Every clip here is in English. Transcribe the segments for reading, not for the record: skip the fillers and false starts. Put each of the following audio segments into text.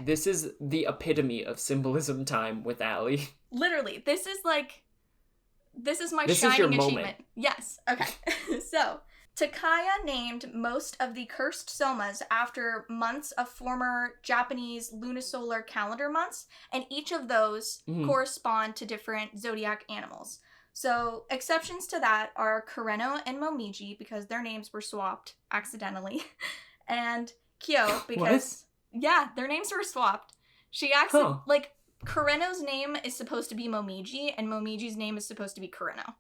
This is the epitome of symbolism time with Allie. Literally, this is my This shining is your achievement. moment. Yes. Okay. So, Takaya named most of the cursed somas after months of former Japanese lunisolar calendar months, and each of those correspond to different zodiac animals. So, exceptions to that are Kureno and Momiji, because their names were swapped accidentally, and Kyo, because... Yeah, their names were swapped. Kureno's name is supposed to be Momiji, and Momiji's name is supposed to be Kureno.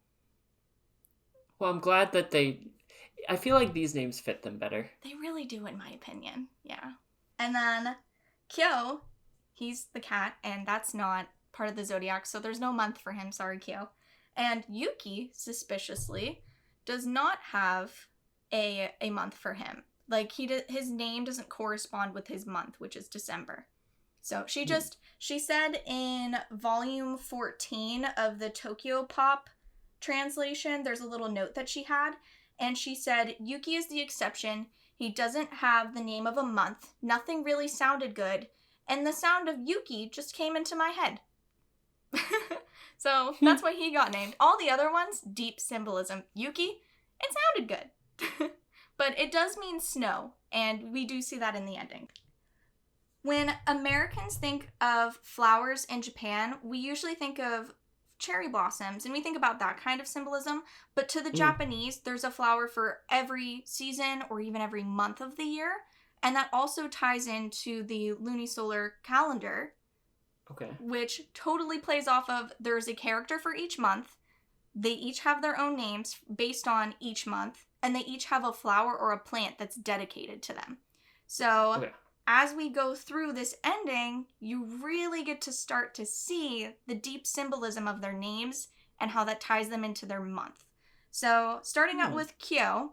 Well, I'm glad that I feel like these names fit them better. They really do, in my opinion. Yeah. And then Kyo, he's the cat, and that's not part of the zodiac, so there's no month for him. Sorry, Kyo. And Yuki, suspiciously, does not have a month for him. Like, his name doesn't correspond with his month, which is December. So she said in volume 14 of the TokyoPop translation, there's a little note that she had, and she said, Yuki is the exception. He doesn't have the name of a month. Nothing really sounded good. And the sound of Yuki just came into my head. So that's why he got named. All the other ones, deep symbolism. Yuki, it sounded good. But it does mean snow, and we do see that in the ending. When Americans think of flowers in Japan, we usually think of cherry blossoms, and we think about that kind of symbolism. But to the Japanese, there's a flower for every season or even every month of the year. And that also ties into the lunisolar calendar, which totally plays off of there's a character for each month. They each have their own names based on each month, and they each have a flower or a plant that's dedicated to them. So as we go through this ending, you really get to start to see the deep symbolism of their names and how that ties them into their month. So starting out with Kyo,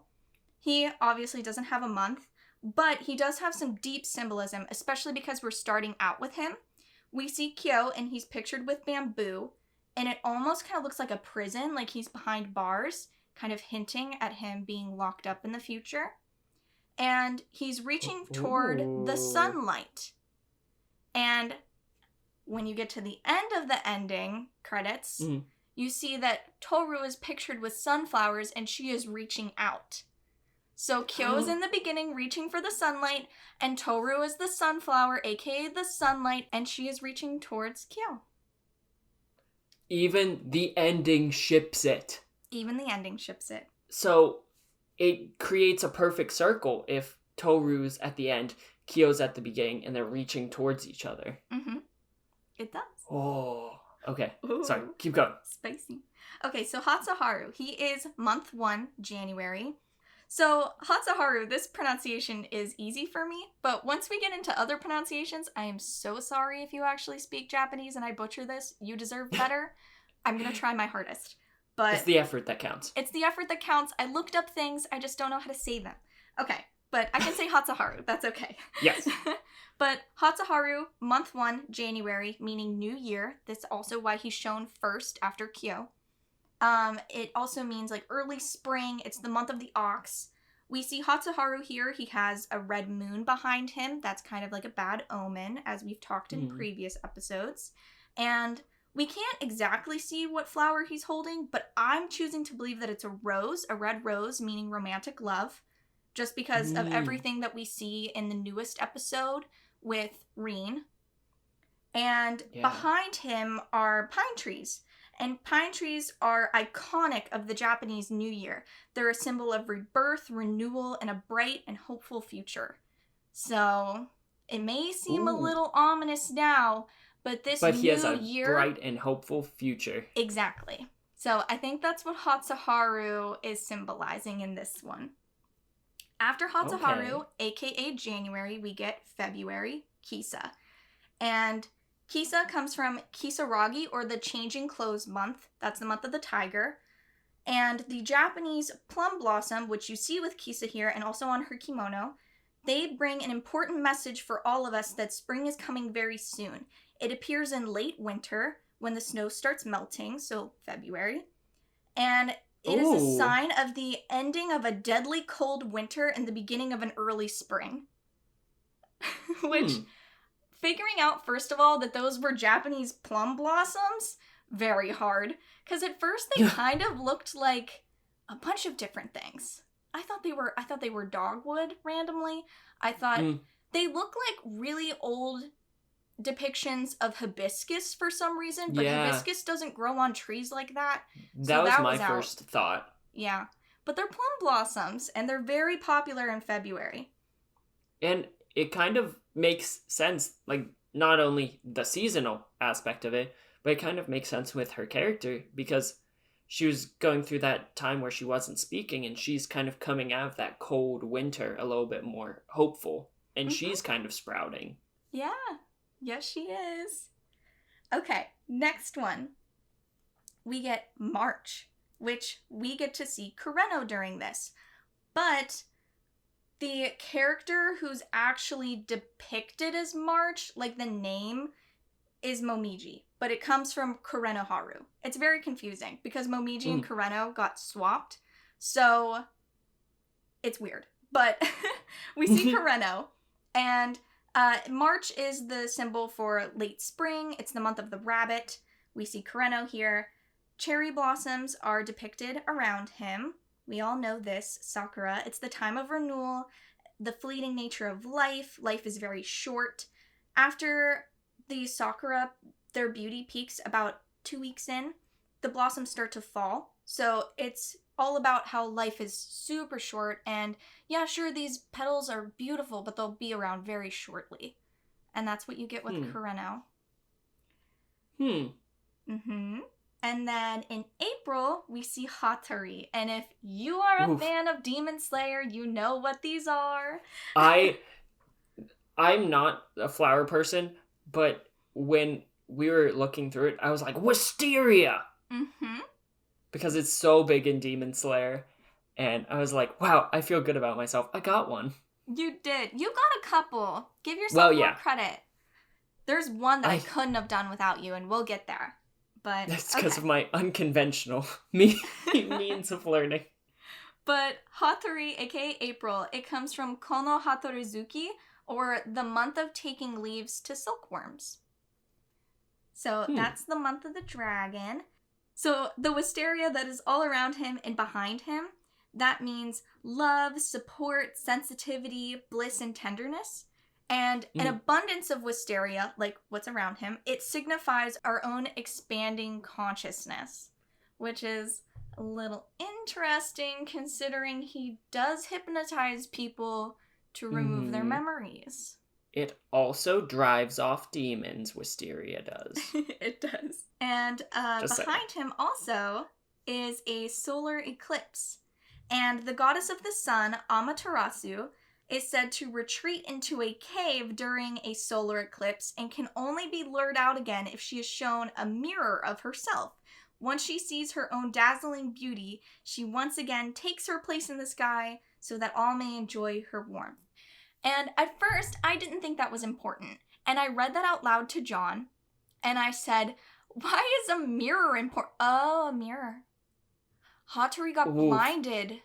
he obviously doesn't have a month, but he does have some deep symbolism, especially because we're starting out with him. We see Kyo, and he's pictured with bamboo, and it almost kind of looks like a prison, like he's behind bars, kind of hinting at him being locked up in the future. And he's reaching toward the sunlight. And when you get to the end of the ending credits, you see that Tohru is pictured with sunflowers, and she is reaching out. So Kyo is in the beginning reaching for the sunlight, and Tohru is the sunflower, aka the sunlight, and she is reaching towards Kyo. Even the ending ships it. Even the ending ships it. So it creates a perfect circle if Tohru's at the end, Kyo's at the beginning, and they're reaching towards each other. Mm-hmm. It does. Oh, okay. Ooh. Sorry, keep going. Spicy. Okay, so Hatsuharu, he is month 1, January. So Hatsuharu, this pronunciation is easy for me, but once we get into other pronunciations, I am so sorry if you actually speak Japanese and I butcher this. You deserve better. I'm going to try my hardest. But it's the effort that counts. It's the effort that counts. I looked up things, I just don't know how to say them. Okay, but I can say Hatsuharu. That's okay. Yes. But Hatsuharu, month 1, January, meaning new year. That's also why he's shown first after Kyo. It also means like early spring. It's the month of the ox. We see Hatsuharu here. He has a red moon behind him. That's kind of like a bad omen, as we've talked in previous episodes. And we can't exactly see what flower he's holding, but I'm choosing to believe that it's a rose, a red rose, meaning romantic love, just because of everything that we see in the newest episode with Rin. And behind him are pine trees. And pine trees are iconic of the Japanese New Year. They're a symbol of rebirth, renewal, and a bright and hopeful future. So it may seem a little ominous now, but this but new he has a year... bright and hopeful future. Exactly. So I think that's what Hatsuharu is symbolizing in this one. After Hatsuharu, aka January, we get February, Kisa. And Kisa comes from Kisaragi, or the changing clothes month. That's the month of the tiger. And the Japanese plum blossom, which you see with Kisa here and also on her kimono, they bring an important message for all of us that spring is coming very soon. It appears in late winter when the snow starts melting, so February. And it is a sign of the ending of a deadly cold winter and the beginning of an early spring. Which... figuring out, first of all, that those were Japanese plum blossoms, very hard. Because at first they kind of looked like a bunch of different things. I thought they were dogwood randomly. I thought they look like really old depictions of hibiscus for some reason, but hibiscus doesn't grow on trees like that. That was my first thought. Yeah. But they're plum blossoms, and they're very popular in February. And it kind of makes sense, like, not only the seasonal aspect of it, but it kind of makes sense with her character, because she was going through that time where she wasn't speaking, and she's kind of coming out of that cold winter a little bit more hopeful, and she's kind of sprouting. Yeah. Yes, she is. Okay, next one. We get March, which we get to see Kureno during this. But the character who's actually depicted as March, like the name, is Momiji. But it comes from Kureno Haru. It's very confusing because Momiji and Kureno got swapped. So it's weird. But we see Kureno, and March is the symbol for late spring. It's the month of the rabbit. We see Kureno here. Cherry blossoms are depicted around him. We all know this, Sakura. It's the time of renewal, the fleeting nature of life. Life is very short. After the Sakura, their beauty peaks about 2 weeks in. The blossoms start to fall. So it's all about how life is super short, and yeah, sure, these petals are beautiful, but they'll be around very shortly. And that's what you get with Kureno. And then in April, we see Hatari. And if you are a fan of Demon Slayer, you know what these are. I'm not a flower person, but when we were looking through it, I was like, Wisteria! Because it's so big in Demon Slayer. And I was like, wow, I feel good about myself. I got one. You did. You got a couple. Give yourself more credit. There's one that I couldn't have done without you, and we'll get there. But that's because of my unconventional means of learning. But Hatari, aka April, it comes from Kono Hatarizuki, or the month of taking leaves to silkworms. So that's the month of the dragon. So the wisteria that is all around him and behind him, that means love, support, sensitivity, bliss, and tenderness. And an abundance of wisteria, like what's around him, it signifies our own expanding consciousness, which is a little interesting considering he does hypnotize people to remove their memories. It also drives off demons, wisteria does. It does. And behind him also is a solar eclipse. And the goddess of the sun, Amaterasu, is said to retreat into a cave during a solar eclipse and can only be lured out again if she is shown a mirror of herself. Once she sees her own dazzling beauty, she once again takes her place in the sky so that all may enjoy her warmth. And at first, I didn't think that was important. And I read that out loud to John, and I said, why is a mirror important? Oh, a mirror. Hatari got blinded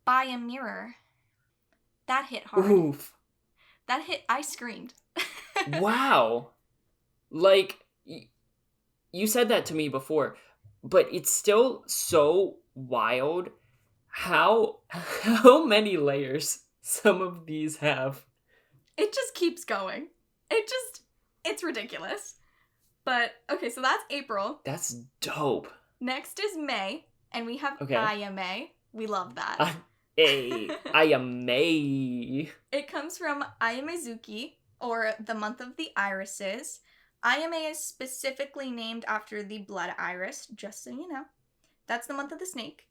by a mirror. That hit hard. That hit, I screamed. Wow. Like, you said that to me before, but it's still so wild how many layers some of these have. It just keeps going. It's ridiculous. But, okay, so that's April. That's dope. Next is May, and we have Ayame. We love that. Ayame. It comes from Ayamezuki, or the month of the irises. Ayame is specifically named after the blood iris, just so you know. That's the month of the snake.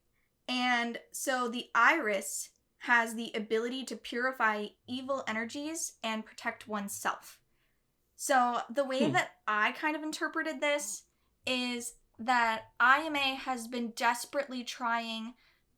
And so the iris has the ability to purify evil energies and protect oneself. So the way that I kind of interpreted this is that Ayame has been desperately trying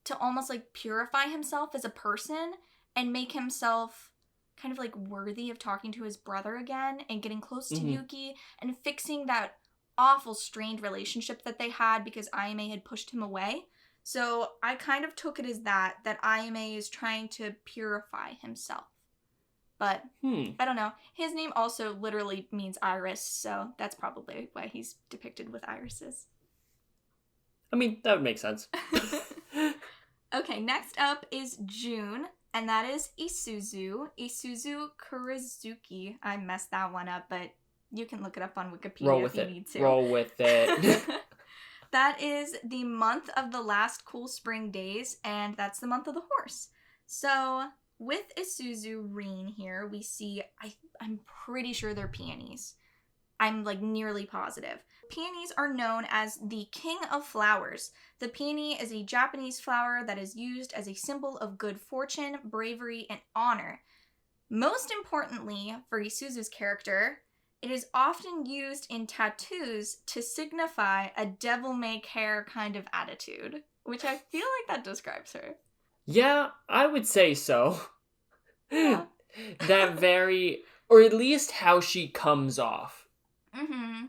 to almost like purify himself as a person and make himself kind of like worthy of talking to his brother again and getting close to Yuki and fixing that awful strained relationship that they had because Ayame had pushed him away. So I kind of took it as that Ayame is trying to purify himself But I don't know. His name also literally means iris, so that's probably why he's depicted with irises. I mean, that would make sense. Okay, next up is June, and that is Isuzu. Isuzu Kurizuki. I messed that one up, but you can look it up on Wikipedia if you need to. Roll with it. That is the month of the last cool spring days, and that's the month of the horse. So with Isuzu Rin here, we see, I'm pretty sure they're peonies. I'm like nearly positive. Peonies are known as the king of flowers. The peony is a Japanese flower that is used as a symbol of good fortune, bravery, and honor. Most importantly, for Isuzu's character, it is often used in tattoos to signify a devil-may-care kind of attitude, which I feel like that describes her. Yeah, I would say so. Yeah. That very, or at least how she comes off. Mm-hmm.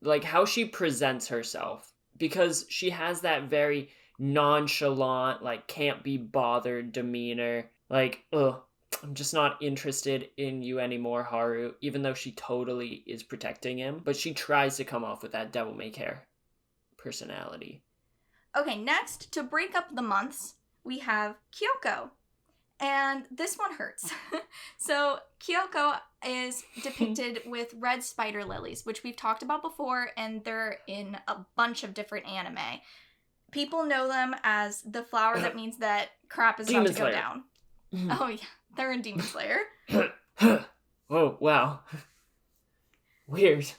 Like how she presents herself. Because she has that very nonchalant, like can't be bothered demeanor. Like, ugh, I'm just not interested in you anymore, Haru. Even though she totally is protecting him. But she tries to come off with that devil-may-care personality. Okay, next, to break up the months, we have Kyoko. And this one hurts. So Kyoko is depicted with red spider lilies, which we've talked about before, and they're in a bunch of different anime. People know them as the flower that means that crap is about to go down. Oh yeah, they're in Demon Slayer. Oh, wow. Weird.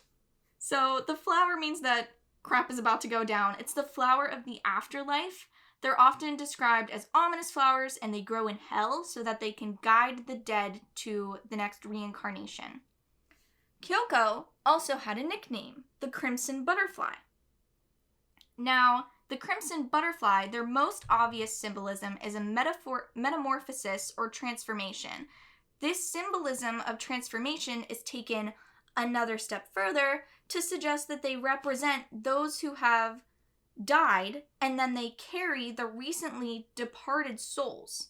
So the flower means that crap is about to go down. It's the flower of the afterlife. They're often described as ominous flowers, and they grow in hell so that they can guide the dead to the next reincarnation. Kyoko also had a nickname, the Crimson Butterfly. Now, the Crimson Butterfly, their most obvious symbolism is a metamorphosis or transformation. This symbolism of transformation is taken another step further to suggest that they represent those who have died, and then they carry the recently departed souls.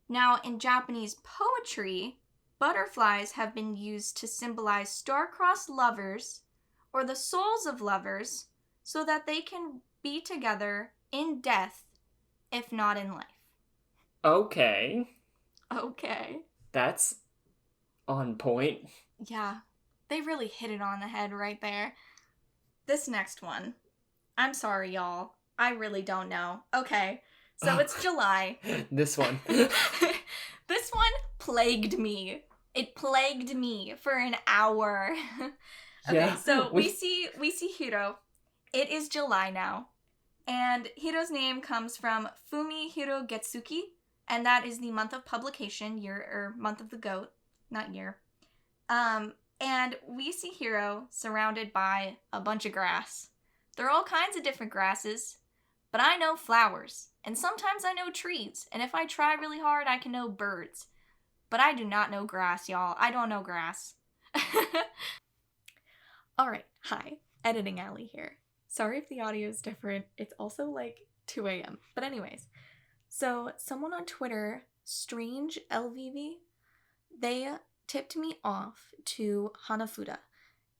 Now, in Japanese poetry, butterflies have been used to symbolize star-crossed lovers or the souls of lovers so that they can be together in death, if not in life. Okay. That's on point. Yeah, they really hit it on the head right there. This next one, I'm sorry, y'all. I really don't know. Okay, so it's July. This one. This one plagued me. It plagued me for an hour. Okay, Yeah. so we see Hiro. It is July now. And Hiro's name comes from Fumihiro Getsuki, and that is the month of publication, month of the goat, not year. And we see Hiro surrounded by a bunch of grass. There are all kinds of different grasses, but I know flowers, and sometimes I know trees, and if I try really hard, I can know birds. But I do not know grass, y'all. I don't know grass. Alright, hi. Editing Alley here. Sorry if the audio is different. It's also like 2 a.m. But anyways, so someone on Twitter, Strange LVV, they tipped me off to Hanafuda,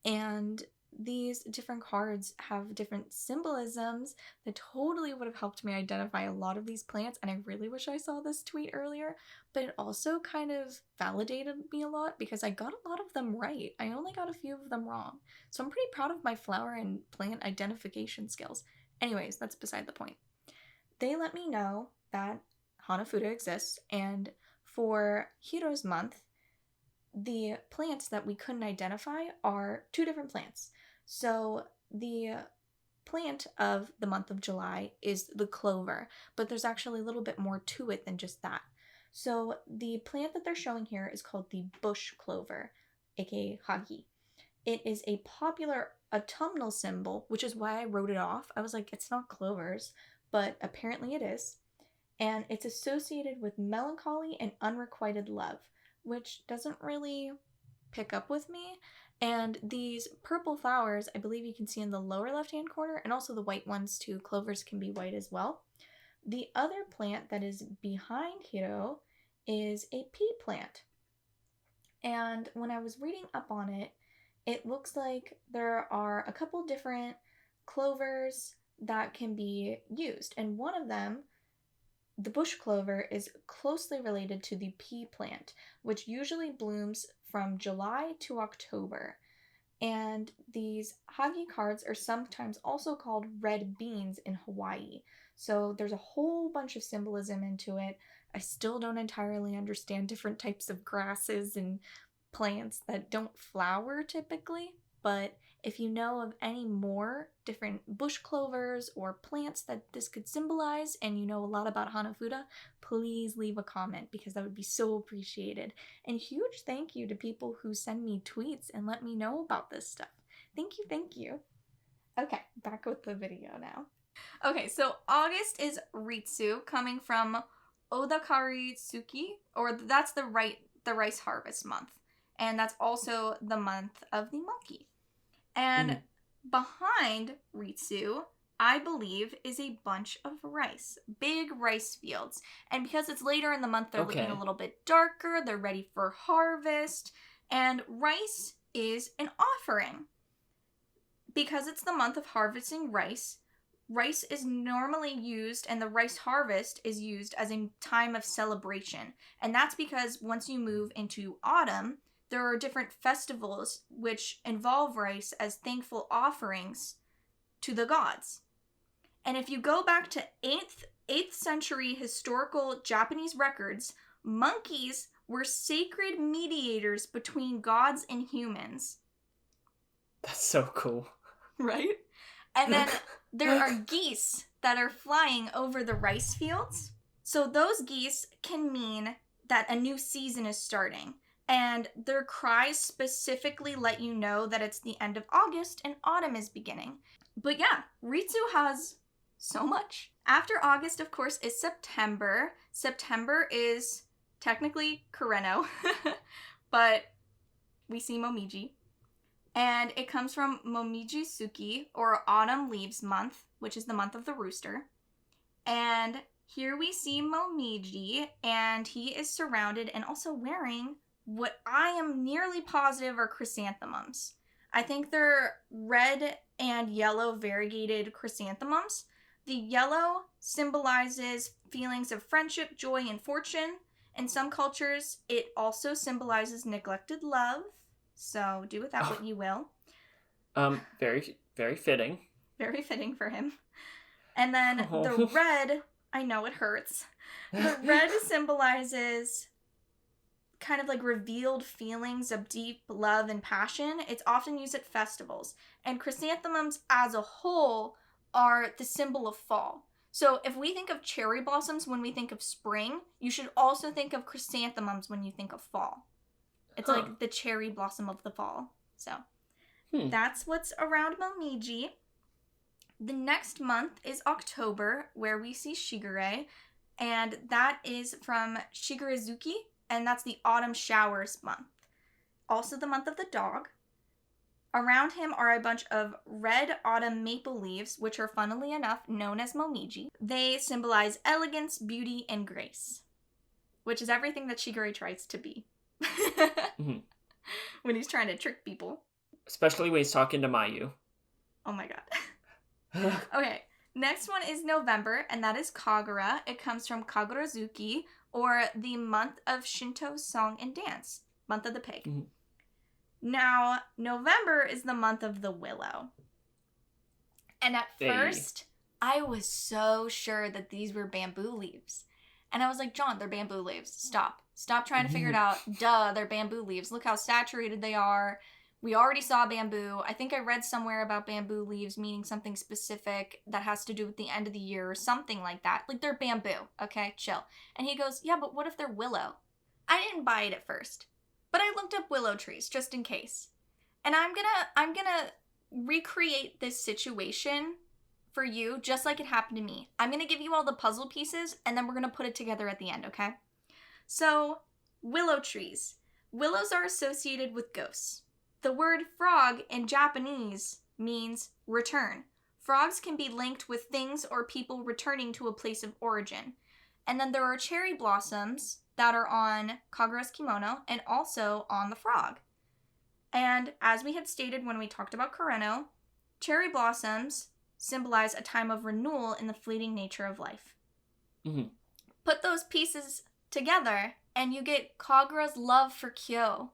and these different cards have different symbolisms that totally would have helped me identify a lot of these plants, and I really wish I saw this tweet earlier, but it also kind of validated me a lot because I got a lot of them right. I only got a few of them wrong. So I'm pretty proud of my flower and plant identification skills. Anyways, that's beside the point. They let me know that Hanafuda exists, and for Hiro's month, the plants that we couldn't identify are 2 different plants. So the plant of the month of July is the clover, but there's actually a little bit more to it than just that. So the plant that they're showing here is called the bush clover, aka hagi. It is a popular autumnal symbol, which is why I wrote it off. I was like, it's not clovers, but apparently it is. And it's associated with melancholy and unrequited love, which doesn't really pick up with me. And these purple flowers, I believe you can see in the lower left-hand corner, and also the white ones too. Clovers can be white as well. The other plant that is behind Hiro is a pea plant. And when I was reading up on it, it looks like there are a couple different clovers that can be used. And one of them, the bush clover, is closely related to the pea plant, which usually blooms from July to October. And these hagi cards are sometimes also called red beans in Hawaii. So there's a whole bunch of symbolism into it. I still don't entirely understand different types of grasses and plants that don't flower typically, but if you know of any more different bush clovers or plants that this could symbolize, and you know a lot about Hanafuda, please leave a comment because that would be so appreciated. And huge thank you to people who send me tweets and let me know about this stuff. Thank you, thank you. Okay, back with the video now. Okay, so August is Ritsu, coming from Odakari Tsuki, or that's the rice harvest month. And that's also the month of the monkey. And behind Ritsu, I believe, is a bunch of rice. Big rice fields. And because it's later in the month, they're looking a little bit darker. They're ready for harvest. And rice is an offering. Because it's the month of harvesting rice, rice is normally used, and the rice harvest is used as a time of celebration. And that's because once you move into autumn, there are different festivals which involve rice as thankful offerings to the gods. And if you go back to 8th century historical Japanese records, monkeys were sacred mediators between gods and humans. That's so cool. Right? And then there are geese that are flying over the rice fields. So those geese can mean that a new season is starting. And their cries specifically let you know that it's the end of August and autumn is beginning. But yeah, Ritsu has so much. After August, of course, is September. September is technically Kureno, but we see Momiji. And it comes from Momiji Suki, or Autumn Leaves Month, which is the month of the rooster. And here we see Momiji, and he is surrounded and also wearing what I am nearly positive are chrysanthemums. I think they're red and yellow variegated chrysanthemums. The yellow symbolizes feelings of friendship, joy, and fortune. In some cultures, it also symbolizes neglected love. So do with that what you will. Very, very fitting. Very fitting for him. And then the red, I know it hurts. The red symbolizes kind of like revealed feelings of deep love and passion. It's often used at festivals. And chrysanthemums as a whole are the symbol of fall. So if we think of cherry blossoms when we think of spring, you should also think of chrysanthemums when you think of fall. It's like the cherry blossom of the fall. So that's what's around Momiji. The next month is October, where we see Shigure. And that is from Shigurezuki, and that's the autumn showers month. Also the month of the dog. Around him are a bunch of red autumn maple leaves, which are funnily enough known as Momiji. They symbolize elegance, beauty, and grace, which is everything that Shigure tries to be when he's trying to trick people. Especially when he's talking to Mayu. Oh my god. Okay, next one is November, and that is Kagura. It comes from Kagurazuki, or the month of Shinto song and dance, month of the pig. Now, November is the month of the willow. And at first, I was so sure that these were bamboo leaves. And I was like, John, they're bamboo leaves. Stop. Stop trying to figure it out. Duh, they're bamboo leaves. Look how saturated they are. We already saw bamboo. I think I read somewhere about bamboo leaves meaning something specific that has to do with the end of the year or something like that. Like, they're bamboo, okay? Chill. And he goes, yeah, but what if they're willow? I didn't buy it at first, but I looked up willow trees just in case. And I'm gonna recreate this situation for you just like it happened to me. I'm gonna give you all the puzzle pieces, and then we're gonna put it together at the end, okay? So, willow trees. Willows are associated with ghosts. The word frog in Japanese means return. Frogs can be linked with things or people returning to a place of origin. And then there are cherry blossoms that are on Kagura's kimono and also on the frog. And as we had stated when we talked about Kureno, cherry blossoms symbolize a time of renewal in the fleeting nature of life. Mm-hmm. Put those pieces together and you get Kagura's love for Kyo.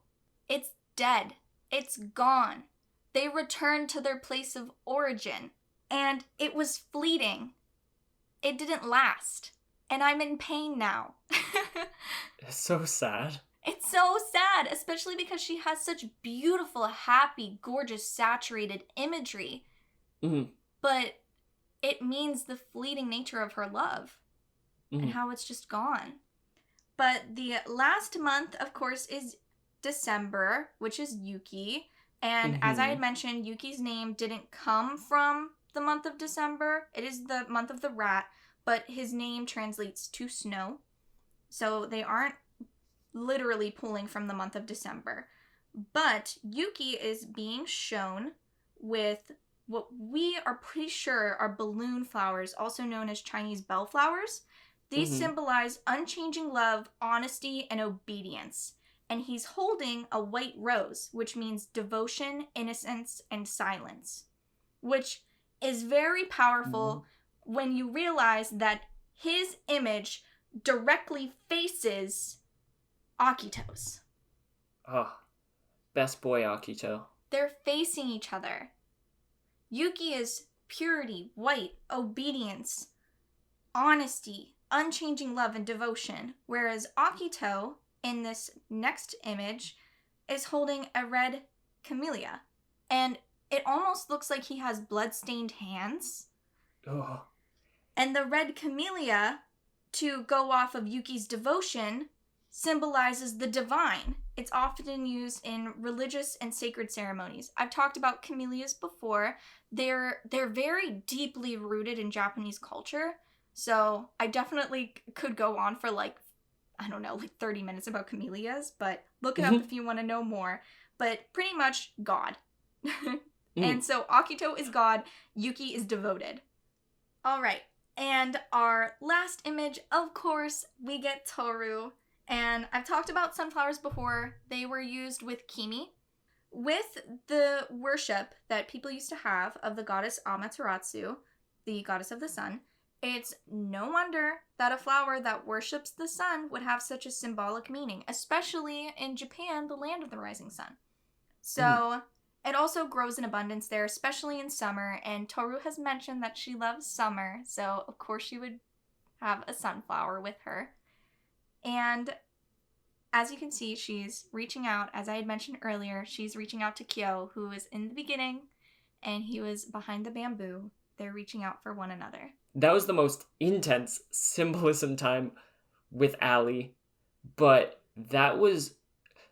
It's dead. It's gone. They returned to their place of origin. And it was fleeting. It didn't last. And I'm in pain now. It's so sad. It's so sad, especially because she has such beautiful, happy, gorgeous, saturated imagery. Mm-hmm. But it means the fleeting nature of her love and how it's just gone. But the last month, of course, is December, which is Yuki. And as I had mentioned, Yuki's name didn't come from the month of December. It is the month of the rat, but his name translates to snow. So they aren't literally pulling from the month of December. But Yuki is being shown with what we are pretty sure are balloon flowers, also known as Chinese bellflowers. These symbolize unchanging love, honesty, and obedience. And he's holding a white rose, which means devotion, innocence, and silence. Which is very powerful when you realize that his image directly faces Akito's. Oh, best boy Akito. They're facing each other. Yuki is purity, white, obedience, honesty, unchanging love, and devotion, whereas Akito, in this next image, is holding a red camellia. And it almost looks like he has blood-stained hands. Oh. And the red camellia, to go off of Yuki's devotion, symbolizes the divine. It's often used in religious and sacred ceremonies. I've talked about camellias before. They're very deeply rooted in Japanese culture. So I definitely could go on for 30 minutes about camellias, but look it up if you want to know more. But pretty much God. And so Akito is God, Yuki is devoted. All right. And our last image, of course, we get Tohru. And I've talked about sunflowers before. They were used with Kimi. With the worship that people used to have of the goddess Amaterasu, the goddess of the sun, it's no wonder that a flower that worships the sun would have such a symbolic meaning, especially in Japan, the land of the rising sun. So it also grows in abundance there, especially in summer, and Tohru has mentioned that she loves summer, so of course she would have a sunflower with her. And as you can see, she's reaching out, as I had mentioned earlier, she's reaching out to Kyo, who was in the beginning, and he was behind the bamboo. They're reaching out for one another. That was the most intense symbolism time with Ali, but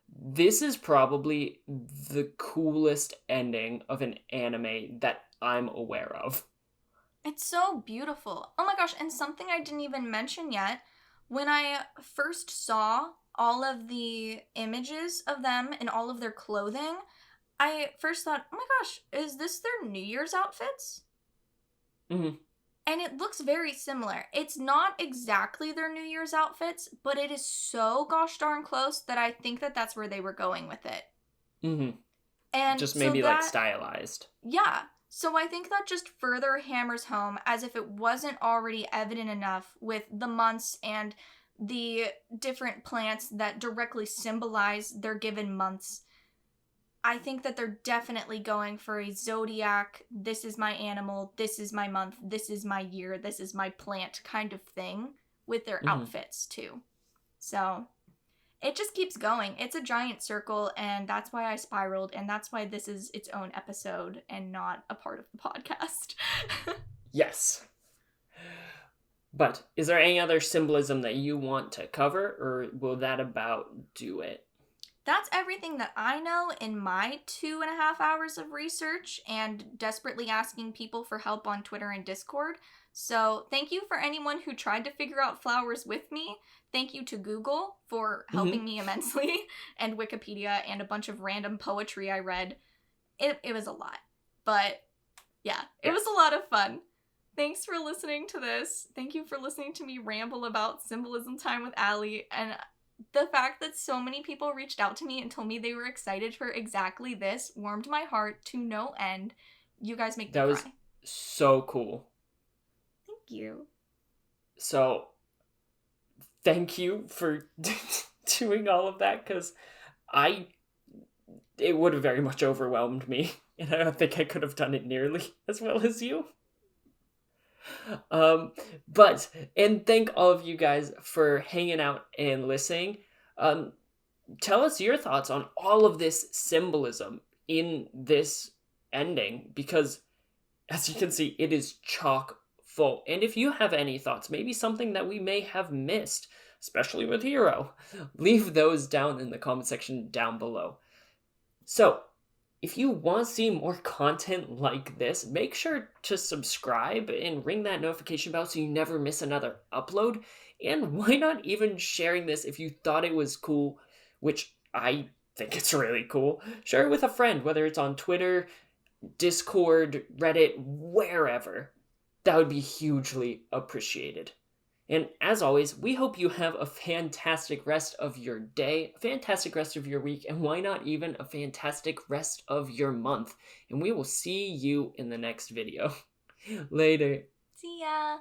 this is probably the coolest ending of an anime that I'm aware of. It's so beautiful. Oh my gosh, and something I didn't even mention yet, when I first saw all of the images of them and all of their clothing, I first thought, oh my gosh, is this their New Year's outfits? Mm-hmm. And it looks very similar. It's not exactly their New Year's outfits, but it is so gosh darn close that I think that that's where they were going with it. Mm-hmm. And just maybe stylized. Yeah. So I think that just further hammers home, as if it wasn't already evident enough with the months and the different plants that directly symbolize their given months. I think that they're definitely going for a zodiac, this is my animal, this is my month, this is my year, this is my plant kind of thing with their outfits too. So it just keeps going. It's a giant circle, and that's why I spiraled, and that's why this is its own episode and not a part of the podcast. Yes. But is there any other symbolism that you want to cover, or will that about do it? That's everything that I know in my 2.5 hours of research and desperately asking people for help on Twitter and Discord. So thank you for anyone who tried to figure out flowers with me. Thank you to Google for helping me immensely, and Wikipedia and a bunch of random poetry I read. It was a lot. But yeah, it was a lot of fun. Thanks for listening to this. Thank you for listening to me ramble about Symbolism Time with Ali. And the fact that so many people reached out to me and told me they were excited for exactly this warmed my heart to no end. You guys make me That was cry. so cool. Thank you. So, thank you for doing all of that, because it would have very much overwhelmed me, and I don't think I could have done it nearly as well as you. But, and thank all of you guys for hanging out and listening. Tell us your thoughts on all of this symbolism in this ending, because as you can see, it is chock full. And if you have any thoughts, maybe something that we may have missed, especially with Hiro, leave those down in the comment section down below. So, if you want to see more content like this, make sure to subscribe and ring that notification bell so you never miss another upload. And why not even sharing this if you thought it was cool, which I think it's really cool. Share it with a friend, whether it's on Twitter, Discord, Reddit, wherever. That would be hugely appreciated. And as always, we hope you have a fantastic rest of your day, a fantastic rest of your week, and why not even a fantastic rest of your month. And we will see you in the next video. Later. See ya.